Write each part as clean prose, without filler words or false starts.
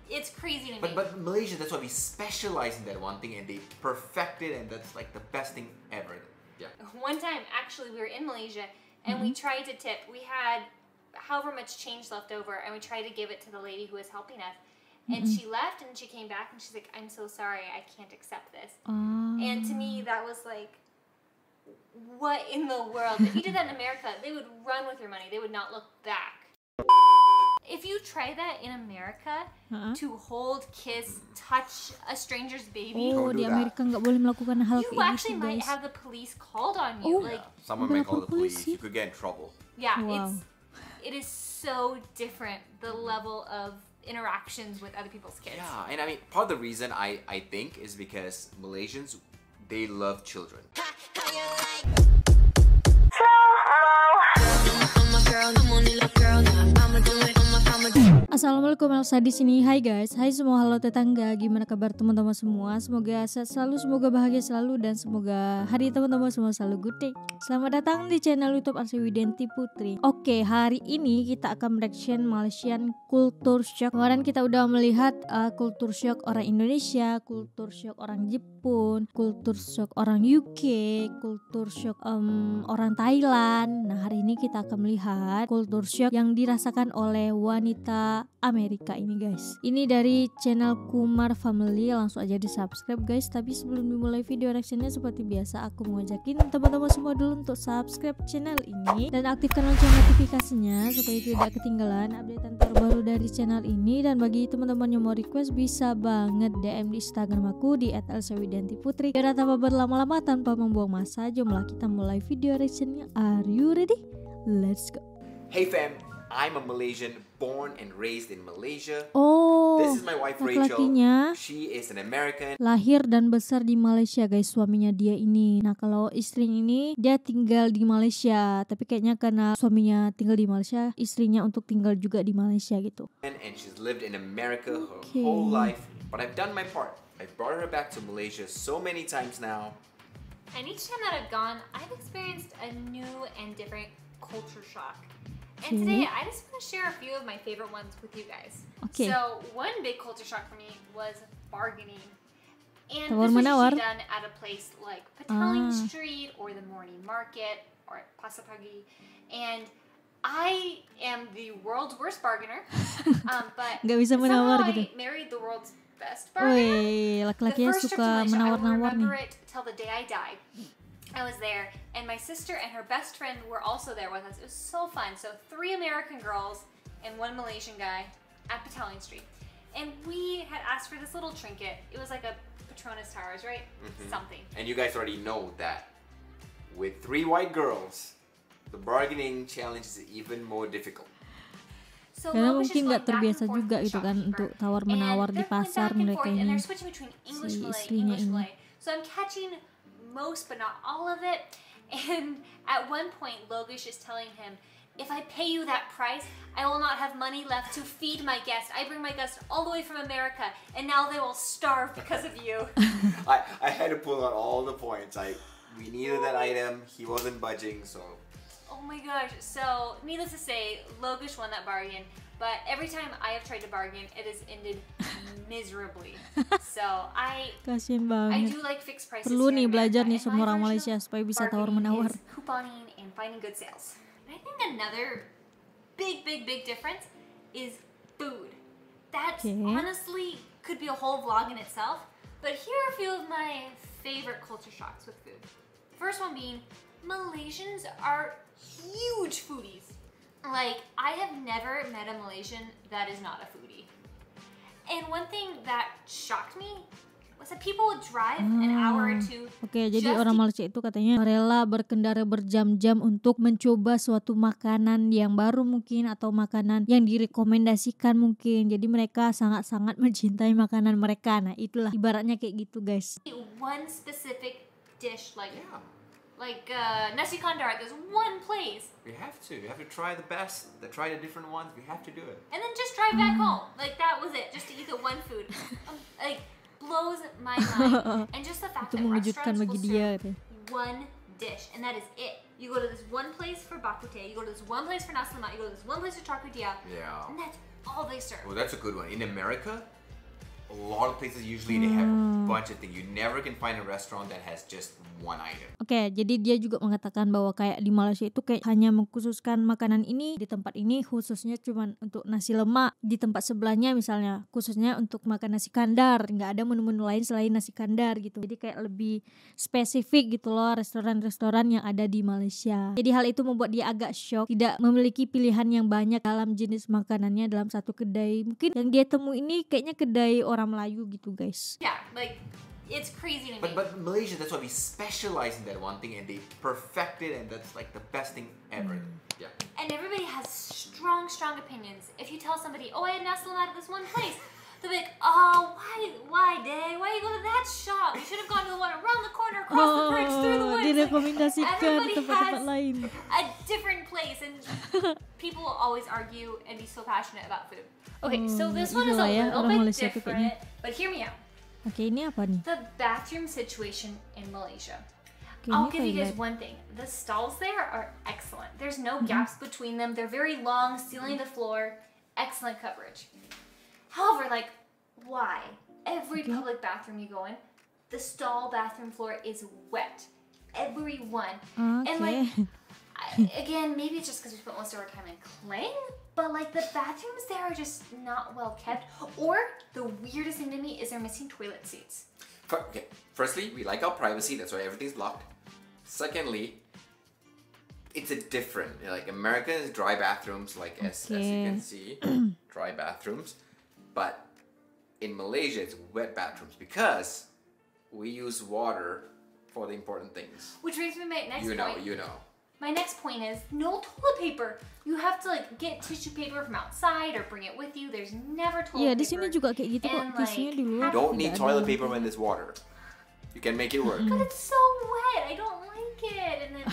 It's crazy to me. But Malaysia, that's why we specialize in that one thing and they perfect it, and that's like the best thing ever. Yeah. One time, actually, we were in Malaysia and we tried to tip. We had however much change left over, and we tried to give it to the lady who was helping us. And she left, and she came back, and she's like, "I'm so sorry, I can't accept this." And to me, that was like, what in the world? If you did that in America, they would run with your money. They would not look back. If you try that in America, to hold, kiss, touch a stranger's baby, Oh, di Amerika nggak boleh melakukan hal you kayak actually gitu, might guys. have the police called on you. Oh. Like, Someone may call the police. You could get in trouble. yeah, Wow. it is so different, the level of interactions with other people's kids. Yeah, and I mean, part of the reason I think is because Malaysians, they love children. Assalamualaikum, Elsa di sini. Hai guys, hai semua, halo tetangga. Gimana kabar teman-teman semua? Semoga sehat selalu, semoga bahagia selalu, dan semoga hari teman-teman semua selalu good day. Selamat datang di channel YouTube Elsa Widianti Putri. Oke, hari ini kita akan reaction Malaysian culture shock. Kemarin kita udah melihat culture shock orang Indonesia, culture shock orang Jepun, culture shock orang UK, culture shock orang Thailand. Nah, hari ini kita akan melihat culture shock yang dirasakan oleh wanita Amerika ini, guys. Ini dari channel Kumar Family, langsung aja di subscribe guys. Tapi sebelum dimulai video reactionnya, seperti biasa aku mau ngajakin teman-teman semua dulu untuk subscribe channel ini dan aktifkan lonceng notifikasinya supaya tidak ketinggalan update terbaru dari channel ini. Dan bagi teman-teman yang mau request, bisa banget DM di Instagram aku di @elsawidiantiputri. Biar tanpa berlama-lama, tanpa membuang masa, jomlah kita mulai video reactionnya. Are you ready? Let's go. Hey fam, I'm a Malaysian, born and raised in Malaysia. Oh, This is my wife Rachel. laki-lakinya She is an American. lahir dan besar di Malaysia, guys, suaminya dia ini. Nah, kalau istrinya ini dia tinggal di Malaysia, tapi kayaknya karena suaminya tinggal di Malaysia, istrinya untuk tinggal juga di Malaysia gitu. And she's lived in America her whole life. But I've done my part. I've brought her back to Malaysia so many times now. And each time that I've gone, I've experienced a new and different culture shock. And today, I just want to share a few of my favorite ones with you guys. Okay. So, one big culture shock for me was bargaining. And Tawar this was menawar. usually done at a place like Petaling Street or the morning market or at Pasar Pagi. And I am the world's worst bargainer. But Nggak bisa somehow menawar gitu. I married the world's best bargainer. Wih, The laki-lakinya first trip to suka Malaysia, I will menawar-nawar remember nih. it till the day I die. I was there, and my sister and her best friend were also there with us. It was so fun. So 3 American girls and 1 Malaysian guy at Petaling Street. And we had asked for this little trinket. It was like a Petronas Towers, right? Something. And you guys already know that with 3 white girls, the bargaining challenge is even more difficult. So Karena Lokish is mungkin nggak going back and terbiasa forth juga with the gitu kan shopkeeper. untuk tawar-menawar And di they're going pasar back and mereka forth, and ini. they're switching between English si Malay, istrinya English ini. Malay. So I'm catching most but not all of it. And at one point, Logish is telling him, if I pay you that price, I will not have money left to feed my guests. I bring my guests all the way from America, and now they will starve because of you. I had to pull out all the points. We needed that item. He wasn't budging, so. Oh my gosh. So, needless to say, Logish won that bargain. But every time I have tried to bargain, it has ended miserably. So, Kasian I banget. do like fixed prices. Perlu here nih in belajar America, nih and semua my orang version Malaysia of supaya bisa bargaining tawar-menawar. is couponing and finding good sales. And I think another big difference is food. That honestly could be a whole vlog in itself. But here are a few of my favorite culture shocks with food. First one being, Malaysians are huge foodies. Like, I have never met a Malaysian that is not a foodie. And one thing that shocked me was that people would drive an hour or two. Oke, jadi just orang to Malaysia itu katanya rela berkendara berjam-jam untuk mencoba suatu makanan yang baru mungkin, atau makanan yang direkomendasikan mungkin. Jadi mereka sangat-sangat mencintai makanan mereka. Nah, itulah ibaratnya kayak gitu, guys. one specific dish, like nasi kandar. There's one place, We have to. You have to try the best. Try the different ones. We have to do it. and then just drive back home. Like, that was it, just to eat the one food. Like, blows my mind. And just the fact Itu that mengejutkan restaurants bagi will dia. serve one dish, and that is it. You go to this one place for bak kut teh, you go to this one place for nasi lemak, you go to this one place for char kway teow, Yeah. and that's all they serve. Well, that's a good one. In America, A lot of places usually they have a bunch of things. You never can find a restaurant that has just one item. Oke, jadi dia juga mengatakan bahwa kayak di Malaysia itu kayak hanya mengkhususkan makanan ini, di tempat ini khususnya cuman untuk nasi lemak, di tempat sebelahnya misalnya khususnya untuk makan nasi kandar, nggak ada menu-menu lain selain nasi kandar gitu. Jadi kayak lebih spesifik gitu loh restoran-restoran yang ada di Malaysia. Jadi hal itu membuat dia agak shock, tidak memiliki pilihan yang banyak dalam jenis makanannya dalam satu kedai. Mungkin yang dia temui ini kayaknya kedai orang Melayu gitu guys. Yeah, like it's crazy to me. But Malaysia, that's why we specialize in that one thing and they perfect it, and that's like the best thing ever. Yeah. And everybody has strong opinions. If you tell somebody, oh, I had nasi lemak at this one place, they'll be like, oh, why, Day? Why you go to that shop? You should have gone to the one around the corner, across the bridge, through the woods. Direkomendasikan Everybody tempat-tempat has lain. a different place, and people will always argue and be so passionate about food. Okay, so this one is a little bit different, but hear me out. Oke, ini apa nih? The bathroom situation in Malaysia. Oke, I'll ini give you guys toilet. one thing. The stalls there are excellent. There's no gaps between them. They're very long, ceiling to floor, excellent coverage. However, like, why? Every public bathroom you go in, the stall bathroom floor is wet. Every one. And like, again, maybe it's just because we spent most of our time in Klang, but like the bathrooms there are just not well kept. Or the weirdest thing to me is they're missing toilet seats. Okay. Firstly, we like our privacy. That's why everything's locked. Secondly, it's a different. Like America is dry bathrooms, like as you can see, dry bathrooms. But in Malaysia, it's wet bathrooms because we use water for the important things. Which brings me to my next point. You know. My next point is no toilet paper. You have to like get tissue paper from outside or bring it with you. There's never toilet Iya, paper. di sini juga kayak gitu kok. And, Tisunya like, di luar. You don't need tidak toilet ada. paper when there's water. You can make it work. But it's so wet. I don't like it. And then,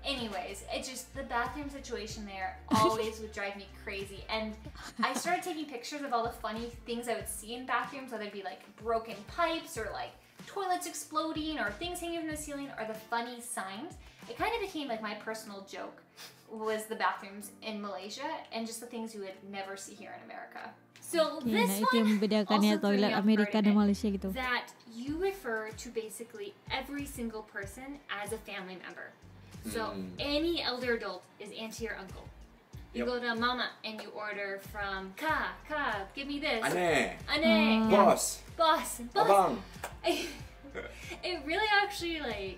anyways, it just the bathroom situation there always would drive me crazy. And I started taking pictures of all the funny things I would see in bathrooms, whether it be like broken pipes or like toilets exploding or things hanging from the ceiling or the funny signs. It kind of became like my personal joke was the bathrooms in Malaysia and just the things you would never see here in America. So Oke, this nah itu yang one membedakannya also threw me toilet off Amerika guard a dan bit, Malaysia gitu. that you refer to basically every single person as a family member. So any elder adult is auntie or uncle. You go to mama and you order from Ka, give me this. Ane, Boss. boss. Abang. It really actually like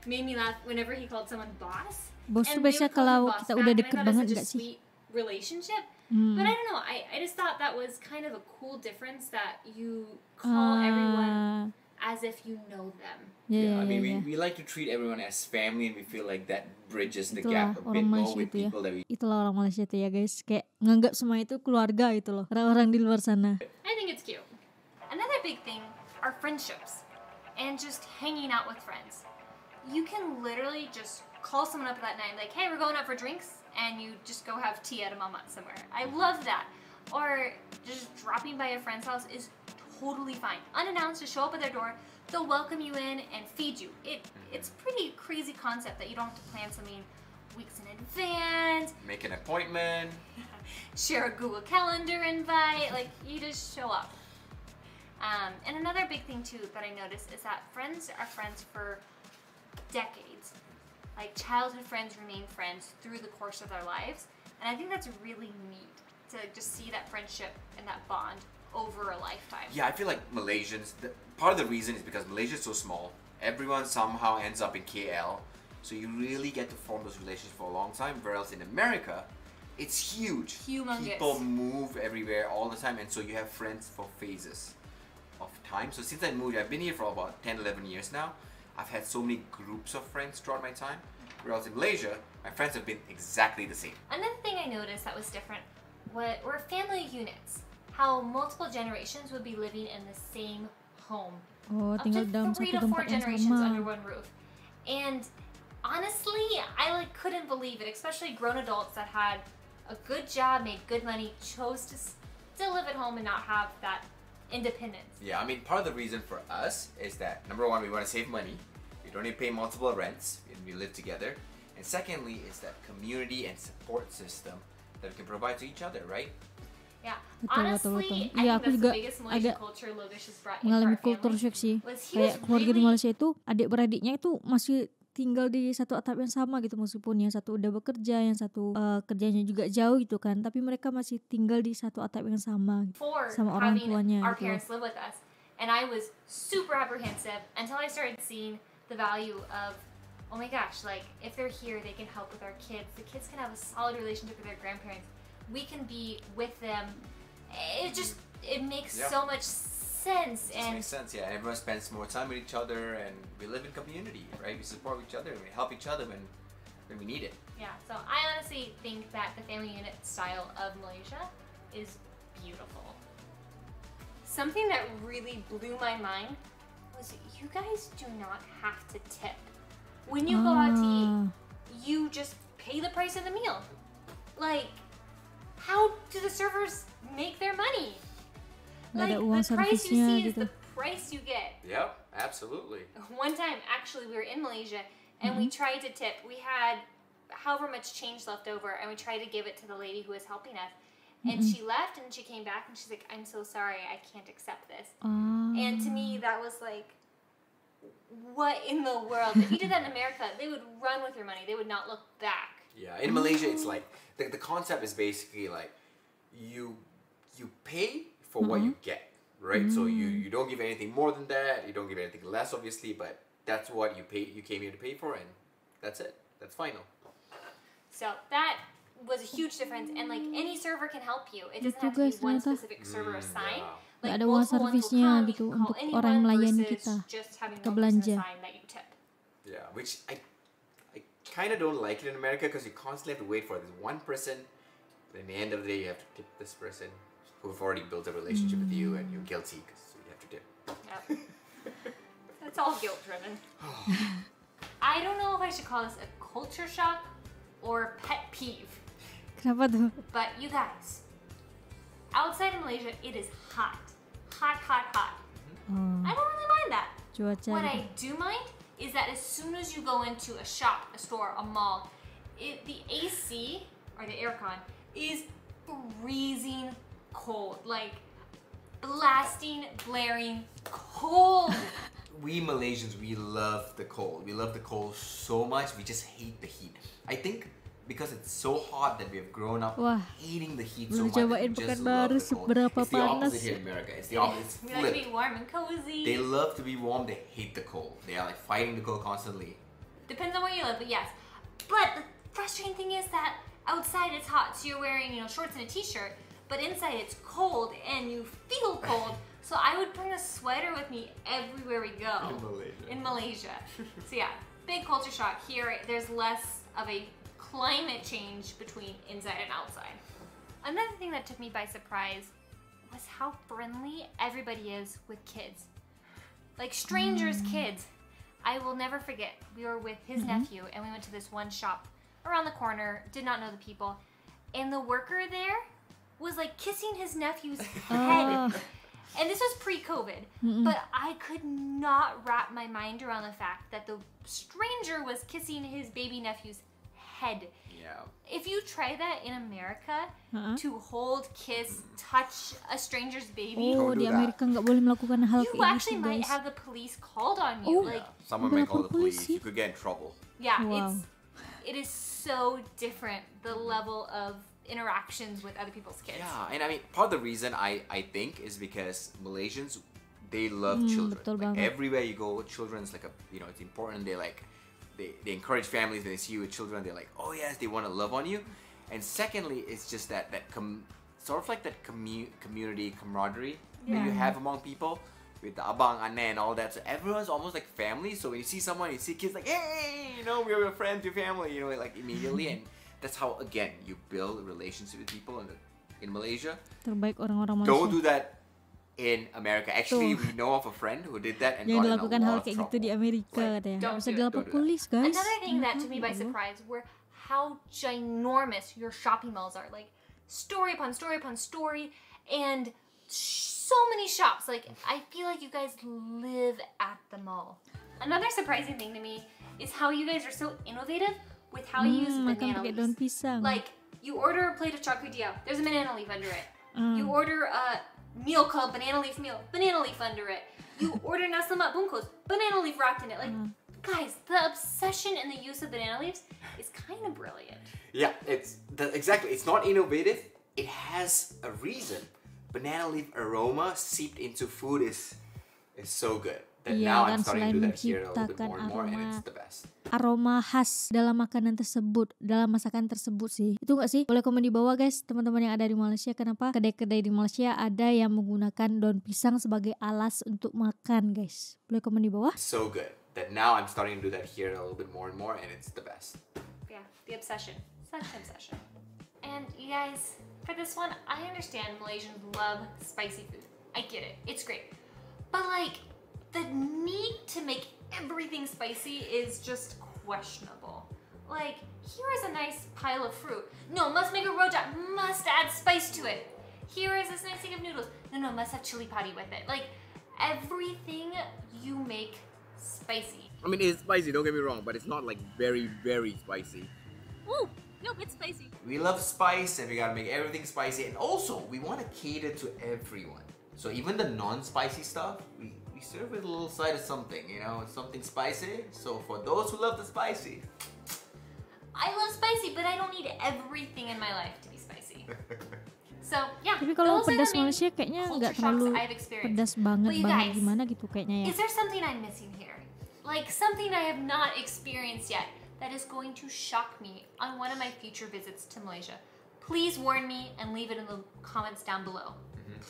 made me laugh whenever he called someone boss. Bos tuh And they biasa would call him kalau boss kita back, udah and I deket thought it was banget such a nggak sih? sweet relationship. But I don't know. I just thought that was kind of a cool difference that you call everyone as if you know them. Ya, I mean, ya. we like to treat everyone as family, and we feel like that bridges the Itulah gap a bit orang more Malaysia with itu ya. people that we. Itulah orang Malaysia itu ya guys. Kayak nganggap semua itu keluarga itu loh. Orang-orang di luar sana. I think it's cute. Another big thing are friendships and just hanging out with friends. You can literally just call someone up that night like, hey, we're going out for drinks, and you just go have tea at a mama somewhere. I love that. Or just dropping by a friend's house is totally fine. Unannounced, just show up at their door, they'll welcome you in and feed you. It's pretty crazy concept that you don't have to plan something weeks in advance, Make an appointment. share a Google Calendar invite, like you just show up. And another big thing too that I noticed is that friends are friends for decades. Like childhood friends remain friends through the course of their lives, and I think that's really neat to just see that friendship and that bond over a lifetime. Yeah, I feel like Malaysians. Part of the reason is because Malaysia is so small. Everyone somehow ends up in KL, so you really get to form those relationships for a long time. Whereas in America, it's huge. Humongous. People move everywhere all the time, and so you have friends for phases of time. So since I moved, I've been here for about 10, 11 years now. I've had so many groups of friends throughout my time. Whereas in Malaysia, my friends have been exactly the same. Another thing I noticed that was different were family units. How multiple generations would be living in the same home. Oh, Up tinggal to dalam 3 satu to 4 tempat yang generations under sama. one roof. And honestly, I like couldn't believe it, especially grown adults that had a good job, made good money, chose to still live at home and not have that independence. Yeah, I mean, part of the reason for us is that number one, we want to save money. We don't need to pay multiple rents, and we live together. And secondly, is that community and support system that we can provide to each other, right? Yeah. Betul. Honestly, Iya, I aku think juga that's the biggest Malaysian agak culture Logesh has brought into mengalami our culture family. shock sih. Was he Kayak was keluarga di really Malaysia itu adik-beradiknya itu masih tinggal di satu atap yang sama gitu, meskipun yang satu udah bekerja, yang satu kerjanya juga jauh gitu kan, tapi mereka masih tinggal di satu atap yang sama for sama orang having tuanya our gitu. parents live with us, and I was super apprehensive until I started seeing the value of, oh my gosh, like if they're here, they can help with our kids. The kids can have a solid relationship with their grandparents. We can be with them. It makes so much sense. It makes sense, yeah. Everyone spends more time with each other, and we live in community, right? We support each other, and we help each other when we need it. Yeah, so I honestly think that the family unit style of Malaysia is beautiful. Something that really blew my mind was you guys do not have to tip. When you go out to eat, you just pay the price of the meal. Like, how do the servers make their money? Nggak ada Like, uang the price you servisnya see is gitu. the price you get. Yep, absolutely. One time, actually, we were in Malaysia and we tried to tip. We had however much change left over, and we tried to give it to the lady who was helping us. And she left, and she came back, and she's like, "I'm so sorry, I can't accept this." And to me, that was like, what in the world? If you did that in America, they would run with your money. They would not look back. Yeah, in Malaysia, it's like the concept is basically like you pay for what you get, right? So you don't give anything more than that. You don't give anything less, obviously, but that's what you pay. You came here to pay for, and that's it. That's final. So that was a huge difference, and like any server can help you. It doesn't Gitu, have to be guys, one ternyata. specific server assigned. Yeah. Nggak Like ada uang multiple ones will servisnya come, you gitu can call untuk anyone orang yang melayani versus kita just having ke one person belanja. assigned that you tip. Yeah, which I kind of don't like it in America because you constantly have to wait for this one person. But in the end of the day, you have to tip this person who've already built a relationship with you, and you're guilty because you have to tip. Yep. It's all guilt driven. I don't know if I should call this a culture shock or pet peeve, Kenapa tuh? but you guys, outside of Malaysia, it is hot. Hot, hot, hot. I don't really mind that. Cuaca What gitu. I do mind is that as soon as you go into a shop, a store, a mall, the AC or the aircon is freezing cold, like blasting, blaring cold. We Malaysians, we love the cold. We love the cold so much. We just hate the heat. I think because it's so hot that we have grown up Wah, hating the heat so belum much. that cobain we just pekan love baru the cold. seberapa It's the panas. opposite here in America. It's the opposite. It's We like to flipped. be warm and cozy. They love to be warm. They hate the cold. They are like fighting the cold constantly. Depends on where you live, but yes. But the frustrating thing is that outside it's hot, so you're wearing, shorts and a t-shirt, but inside it's cold and you feel cold. So I would bring a sweater with me everywhere we go. In Malaysia. So yeah, big culture shock here. There's less of a climate change between inside and outside. Another thing that took me by surprise was how friendly everybody is with kids. Like strangers' kids. I will never forget. We were with his nephew and we went to this one shop around the corner, did not know the people, and the worker there was like kissing his nephew's head. And this was pre-COVID, but I could not wrap my mind around the fact that the stranger was kissing his baby nephew's head. Yeah. If you try that in America, to hold, kiss, touch a stranger's baby, Oh, Don't di do that. Amerika nggak boleh melakukan hal you kayak actually gitu, might guys. have the police called on you. Oh. Like, Someone may Berapa call the police. polisi? You could get in trouble. yeah, Wow. it is so different, the level of interactions with other people's kids. Yeah, and I mean, part of the reason I think is because Malaysians, they love children. betul Like, banget. everywhere you go, children's like it's important. They encourage families when they see you with children. They're like, oh yes, they want to love on you. And secondly, it's just that sort of like that community camaraderie that you have among people with the abang, ane, and all that. So everyone's almost like family. So when you see someone, you see kids like, hey, we're your friends, your family, like immediately. And that's how, again, you build a relationship with people in Malaysia. Terbaik orang-orang Don't Malaysia. do that in America. Actually, we know of a friend who did that and Yang got in a dilakukan lot hal of kayak trouble. gitu di Amerika Like, katanya. don't Bisa do it, dilapor don't do that. polis, guys. Another thing that took me by Allah. surprise were how ginormous your shopping malls are. Like story upon story upon story, and so many shops. Like I feel like you guys live at the mall. Another surprising thing to me is how you guys are so innovative with how you use Makan banana pakai daun leaves. pisang. Like you order a plate of char kway teow, there's a banana leaf under it. You order a meal called banana leaf meal, banana leaf under it. You order nasi lemak bungkus, banana leaf wrapped in it. Like, guys, the obsession and the use of banana leaves is kind of brilliant. Yeah, exactly. It's not innovative. It has a reason. Banana leaf aroma seeped into food is so good. That now I'm starting to do that here a little bit more and more, and it's the best. Aroma khas dalam makanan tersebut, dalam masakan tersebut sih. Itu nggak sih? Boleh komen di bawah guys, teman-teman yang ada di Malaysia. Kenapa kedai-kedai di Malaysia ada yang menggunakan daun pisang sebagai alas untuk makan, guys? Boleh komen di bawah? So good. That now I'm starting to do that here a little bit more and more, and it's the best. Yeah, the obsession. Such an obsession. And you guys, for this one, I understand Malaysians love spicy food. I get it. It's great. But like, the need to make everything spicy is just questionable. Like, here is a nice pile of fruit. No, must make a rojak. Must add spice to it. Here is this nice thing of noodles. No, must have chili padi with it. Like, everything you make spicy. I mean, it's spicy, don't get me wrong, but it's not like very, very spicy. Ooh, no, it's spicy. We love spice and we gotta make everything spicy, and also we want to cater to everyone. So even the non-spicy stuff, we serve with a little side of something, you know, something spicy. So for those who love the spicy, I love spicy, but I don't need everything in my life to be spicy. So yeah. Tapi kalau pedas Malaysia kayaknya nggak terlalu pedas banget gimana gitu kayaknya ya. Is there something I'm missing here? Like something I have not experienced yet that is going to shock me on one of my future visits to Malaysia? Please warn me and leave it in the comments down below.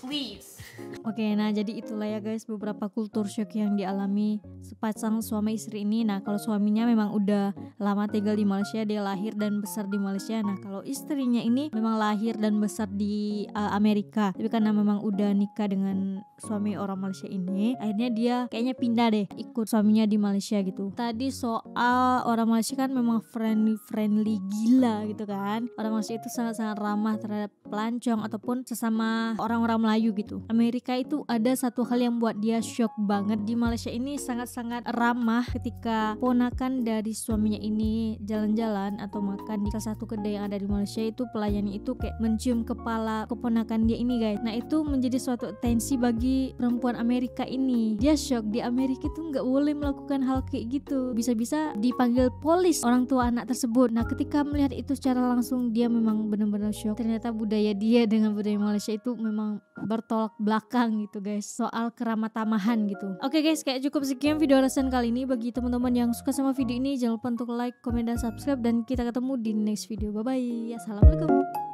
Please. Oke, nah jadi itulah ya guys beberapa kultur shock yang dialami sepasang suami istri ini. Nah kalau suaminya memang udah lama tinggal di Malaysia, dia lahir dan besar di Malaysia. Nah kalau istrinya ini memang lahir dan besar di Amerika, tapi karena memang udah nikah dengan suami orang Malaysia ini, akhirnya dia kayaknya pindah deh ikut suaminya di Malaysia gitu. Tadi soal orang Malaysia kan memang friendly gila gitu kan. Orang Malaysia itu sangat-sangat ramah terhadap pelancong ataupun sesama orang-orang Melayu gitu. Amerika itu ada satu hal yang buat dia shock banget. Di Malaysia ini sangat-sangat ramah ketika ponakan dari suaminya ini jalan-jalan atau makan di salah satu kedai yang ada di Malaysia, itu pelayannya itu kayak mencium kepala keponakan dia ini guys. Nah itu menjadi suatu tensi bagi perempuan Amerika ini. Dia shock, di Amerika itu nggak boleh melakukan hal kayak gitu. Bisa-bisa dipanggil polis orang tua anak tersebut. Nah ketika melihat itu secara langsung, dia memang benar-benar shock. Ternyata budaya dia dengan budaya Malaysia itu memang bertolak belakang gitu guys, soal keramat tamahan gitu. Oke guys, kayak cukup sekian video reaction kali ini. Bagi teman-teman yang suka sama video ini, jangan lupa untuk like, komen, dan subscribe, dan kita ketemu di next video. Bye bye. Assalamualaikum.